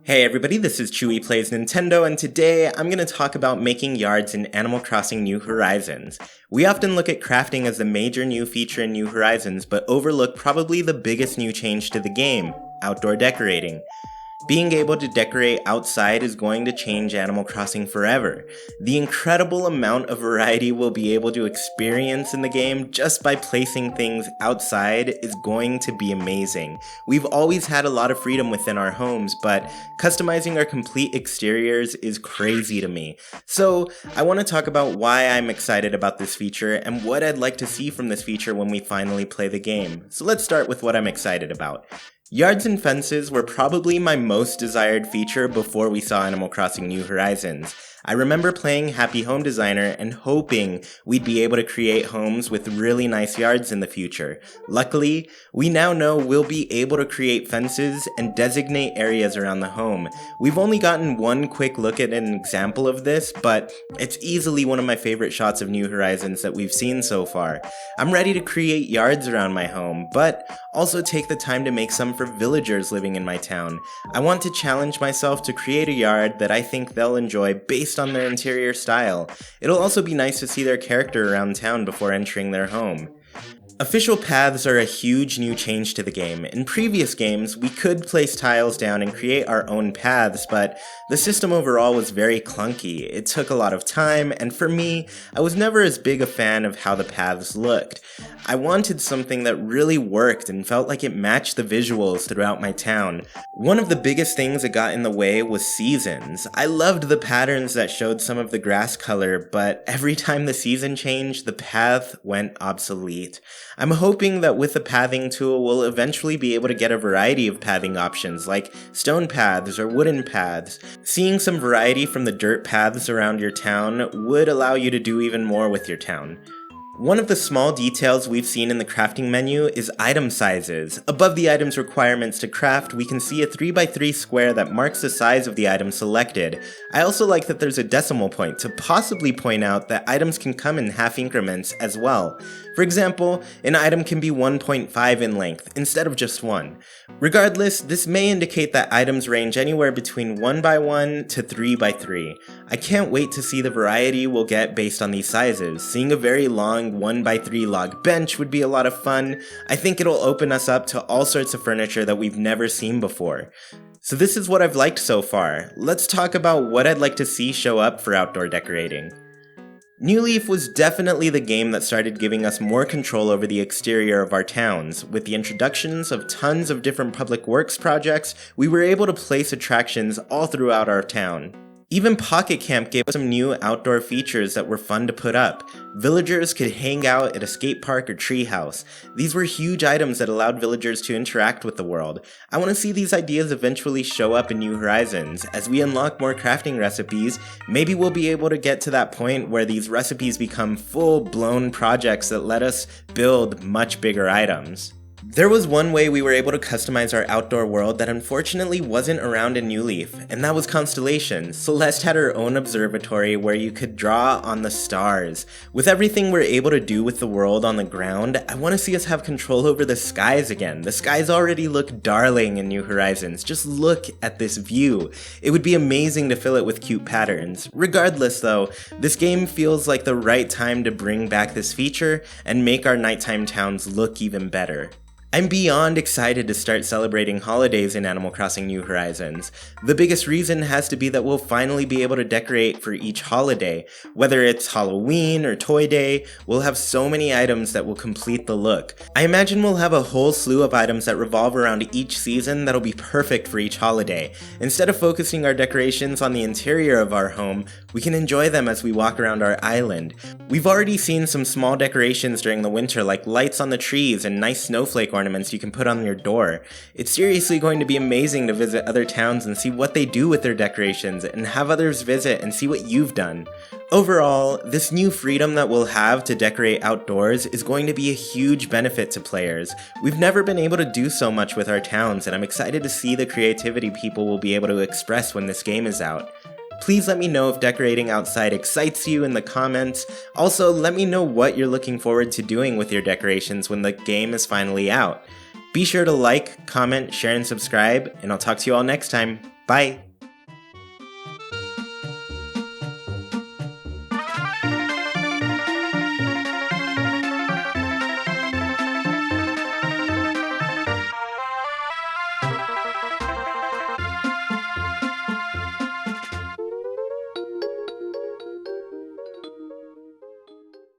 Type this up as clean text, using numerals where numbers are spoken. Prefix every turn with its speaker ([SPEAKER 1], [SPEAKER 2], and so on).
[SPEAKER 1] Hey everybody, this is Chewy Plays Nintendo, and today I'm going to talk about making yards in Animal Crossing New Horizons. We often look at crafting as the major new feature in New Horizons, but overlook probably the biggest new change to the game, outdoor decorating. Being able to decorate outside is going to change Animal Crossing forever. The incredible amount of variety we'll be able to experience in the game just by placing things outside is going to be amazing. We've always had a lot of freedom within our homes, but customizing our complete exteriors is crazy to me. So I want to talk about why I'm excited about this feature and what I'd like to see from this feature when we finally play the game. So let's start with what I'm excited about. Yards and fences were probably my most desired feature before we saw Animal Crossing New Horizons. I remember playing Happy Home Designer and hoping we'd be able to create homes with really nice yards in the future. Luckily, we now know we'll be able to create fences and designate areas around the home. We've only gotten one quick look at an example of this, but it's easily one of my favorite shots of New Horizons that we've seen so far. I'm ready to create yards around my home, but also take the time to make some for villagers living in my town. I want to challenge myself to create a yard that I think they'll enjoy based on their interior style. It'll also be nice to see their character around town before entering their home. Official paths are a huge new change to the game. In previous games, we could place tiles down and create our own paths, but the system overall was very clunky. It took a lot of time, and for me, I was never as big a fan of how the paths looked. I wanted something that really worked and felt like it matched the visuals throughout my town. One of the biggest things that got in the way was seasons. I loved the patterns that showed some of the grass color, but every time the season changed, the path went obsolete. I'm hoping that with the pathing tool, we'll eventually be able to get a variety of pathing options, like stone paths or wooden paths. Seeing some variety from the dirt paths around your town would allow you to do even more with your town. One of the small details we've seen in the crafting menu is item sizes. Above the item's requirements to craft, we can see a 3x3 square that marks the size of the item selected. I also like that there's a decimal point to possibly point out that items can come in half increments as well. For example, an item can be 1.5 in length instead of just 1. Regardless, this may indicate that items range anywhere between 1x1 to 3x3. I can't wait to see the variety we'll get based on these sizes. Seeing a very long 1x3 log bench would be a lot of fun. I think it'll open us up to all sorts of furniture that we've never seen before. So this is what I've liked so far. Let's talk about what I'd like to see show up for outdoor decorating. New Leaf was definitely the game that started giving us more control over the exterior of our towns. With the introductions of tons of different public works projects, we were able to place attractions all throughout our town. Even Pocket Camp gave us some new outdoor features that were fun to put up. Villagers could hang out at a skate park or treehouse. These were huge items that allowed villagers to interact with the world. I want to see these ideas eventually show up in New Horizons. As we unlock more crafting recipes, maybe we'll be able to get to that point where these recipes become full-blown projects that let us build much bigger items. There was one way we were able to customize our outdoor world that unfortunately wasn't around in New Leaf, and that was Constellation. Celeste had her own observatory where you could draw on the stars. With everything we're able to do with the world on the ground, I want to see us have control over the skies again. The skies already look darling in New Horizons. Just look at this view. It would be amazing to fill it with cute patterns. Regardless though, this game feels like the right time to bring back this feature and make our nighttime towns look even better. I'm beyond excited to start celebrating holidays in Animal Crossing New Horizons. The biggest reason has to be that we'll finally be able to decorate for each holiday. Whether it's Halloween or Toy Day, we'll have so many items that will complete the look. I imagine we'll have a whole slew of items that revolve around each season that'll be perfect for each holiday. Instead of focusing our decorations on the interior of our home, we can enjoy them as we walk around our island. We've already seen some small decorations during the winter, like lights on the trees and nice snowflake ornaments you can put on your door. It's seriously going to be amazing to visit other towns and see what they do with their decorations, and have others visit and see what you've done. Overall, this new freedom that we'll have to decorate outdoors is going to be a huge benefit to players. We've never been able to do so much with our towns, and I'm excited to see the creativity people will be able to express when this game is out. Please let me know if decorating outside excites you in the comments. Also, let me know what you're looking forward to doing with your decorations when the game is finally out. Be sure to like, comment, share, and subscribe, and I'll talk to you all next time. Bye!